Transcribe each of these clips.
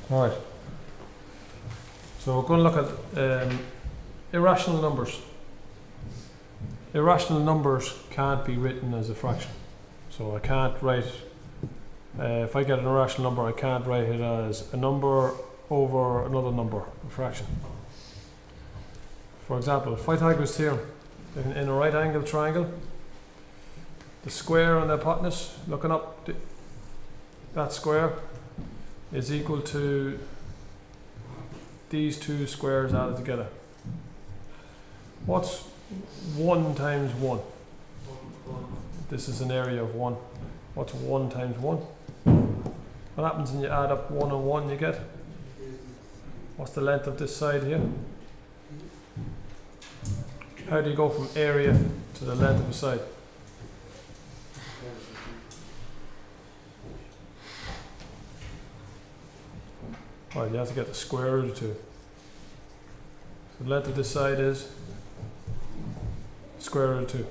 Alright. So we're going to look at irrational numbers. Irrational numbers can't be written as a fraction. So I can't write, if I get an irrational number, I can't write it as a number over another number, a fraction. For example, Pythagoras' theorem, in a right angle triangle, the square on the hypotenuse, looking up, that square is equal to these two squares added together. What's 1 times 1? This is an area of 1. What's 1 times 1? What happens when you add up 1 and 1 you get? What's the length of this side here? How do you go from area to the length of a side? Right, you have to get the square root of 2. So the length of this side is square root of 2.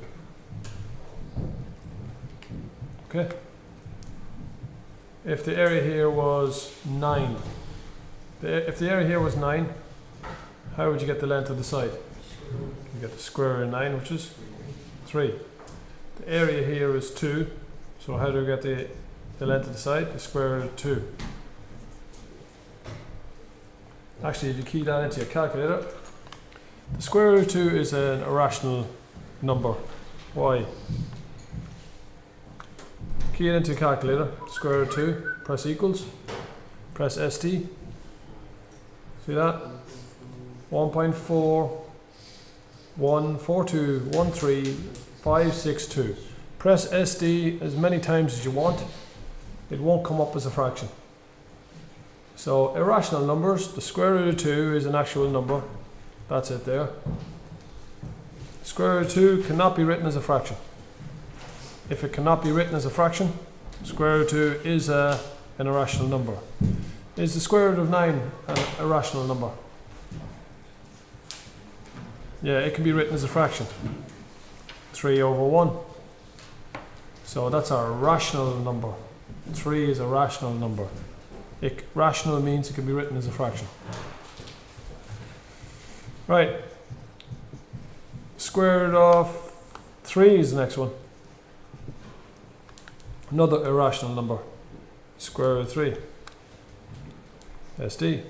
Okay? If the area here was 9, if the area here was 9, how would you get the length of the side? You get the square root of 9, which is 3. The area here is 2, so how do we get the length of the side? The square root of 2. Actually, if you key that into your calculator, the square root of 2 is an irrational number. Why? Key it into your calculator, square root of 2, press equals, press ST. See that? 1.414213.562. Press SD as many times as you want. It won't come up as a fraction. So irrational numbers, the square root of 2 is an actual number. That's it there. Square root of 2 cannot be written as a fraction. If it cannot be written as a fraction, square root of 2 is an irrational number. Is the square root of 9 an irrational number? Yeah, it can be written as a fraction. 3 over 1. So that's our rational number. 3 is a rational number. Rational means it can be written as a fraction. Right. Square root of 3 is the next one. Another irrational number. Square root of 3. SD.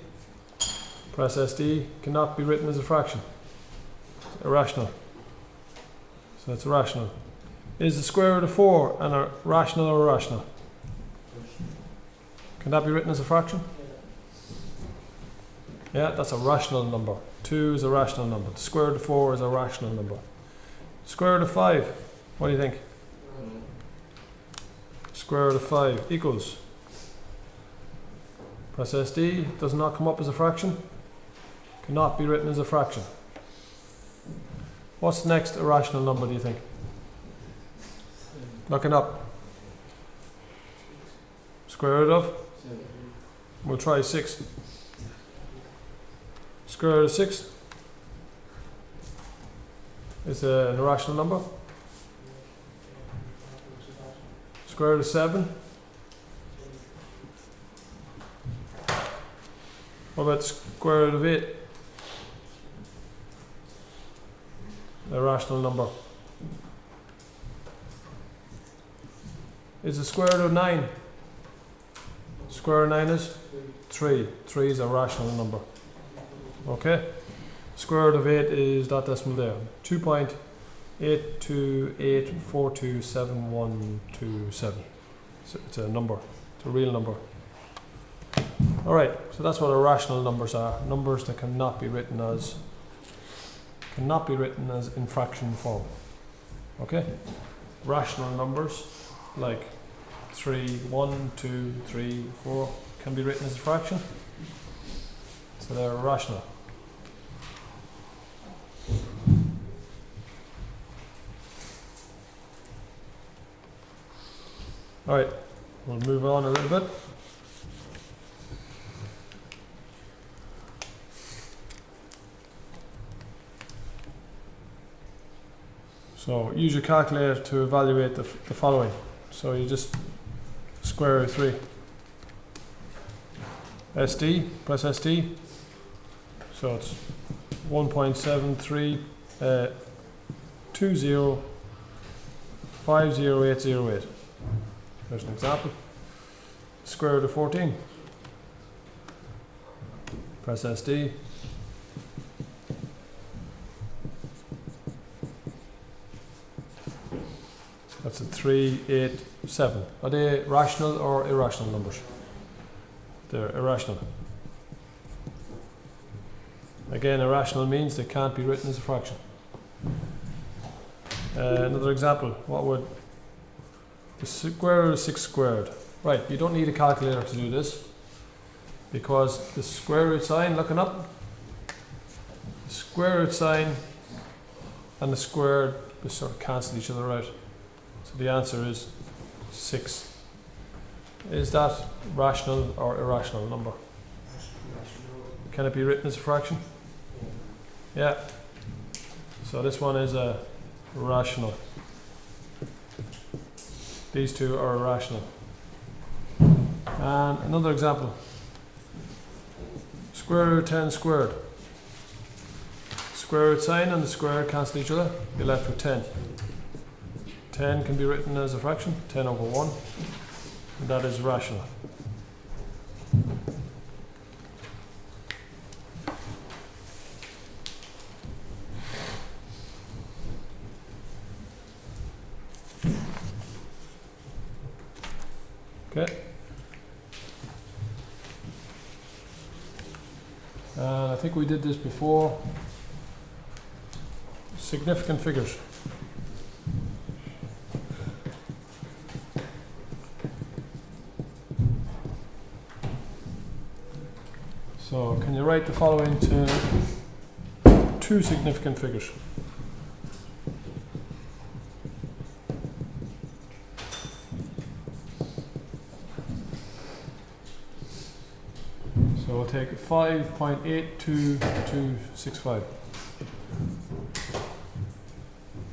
Press SD. Cannot be written as a fraction. It's irrational. So it's irrational. Is the square root of 4 an rational or irrational? Can that be written as a fraction? Yeah, that's a rational number. 2 is a rational number. The square root of 4 is a rational number. Square root of 5, what do you think? Square root of 5 equals. Press SD, does not come up as a fraction. Cannot be written as a fraction. What's the next irrational number, do you think? Look it up. Square root of? We'll try 6. Square root of 6 is an irrational number. Square root of 7. What about square root of 8? A rational number. Is the square root of 9? Square root of 9 is 3. 3 is a rational number. Okay? Square root of 8 is that decimal there. 2.828427127. It's a number. It's a real number. Alright, so that's what irrational numbers are. Numbers that cannot be written as in fraction form. Okay? Rational numbers like 3, 1, 2, 3, 4 can be written as a fraction. So they're irrational. Alright, we'll move on a little bit. So use your calculator to evaluate the following. So you just square root of 3. SD, press SD. So it's 1.73 2050,808. There's an example. Square root of 14. Press SD. That's a 387. Are they rational or irrational numbers? They're irrational. Again, irrational means they can't be written as a fraction. Another example, what would the square root of 6 squared? Right, you don't need a calculator to do this, because the square root sign, looking up, the square root sign and the squared just sort of cancel each other out. So the answer is 6. Is that rational or irrational number? Can it be written as a fraction? Yeah. So this one is a rational. These two are irrational. And another example. Square root of 10 squared. Square root sign and the square cancel each other. You're left with 10. 10 can be written as a fraction, 10 over 1. And that is rational. Okay. And I think we did this before. Significant figures. So can you write the following to two significant figures? So we'll take 5.82265.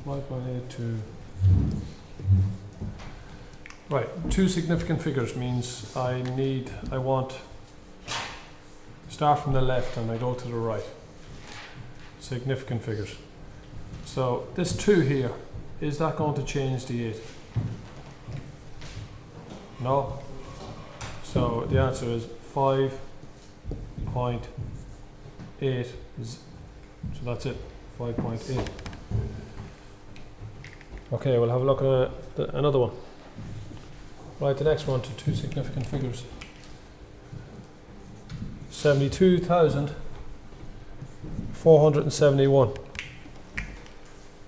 5.82. Right, two significant figures means I want start from the left and I go to the right. Significant figures. So this 2 here, is that going to change the 8? No. So the answer is 5.8. So that's it, 5.8. Okay, we'll have a look at another one. Right, the next one to two significant figures. 72,471.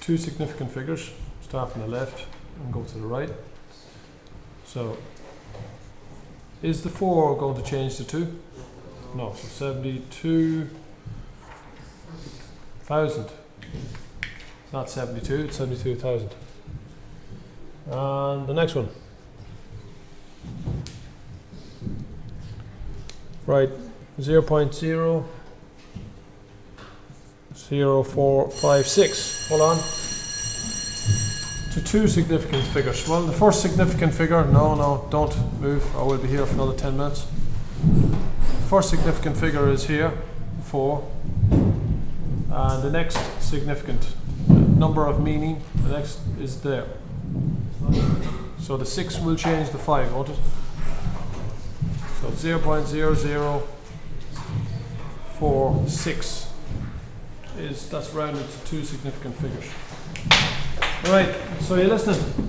Two significant figures. Start from the left and go to the right. So, is the 4 going to change to 2? No. So 72,000. It's not 72. It's 72,000. And the next one. Right. 0.00456. Hold on. To two significant figures. Well, the first significant figure, no, don't move. I will be here for another 10 minutes. The first significant figure is here, 4. And the next significant number of meaning, the next is there. So the 6 will change the 5, won't it? So 0.0046 that's rounded to two significant figures. Alright, so you're listening?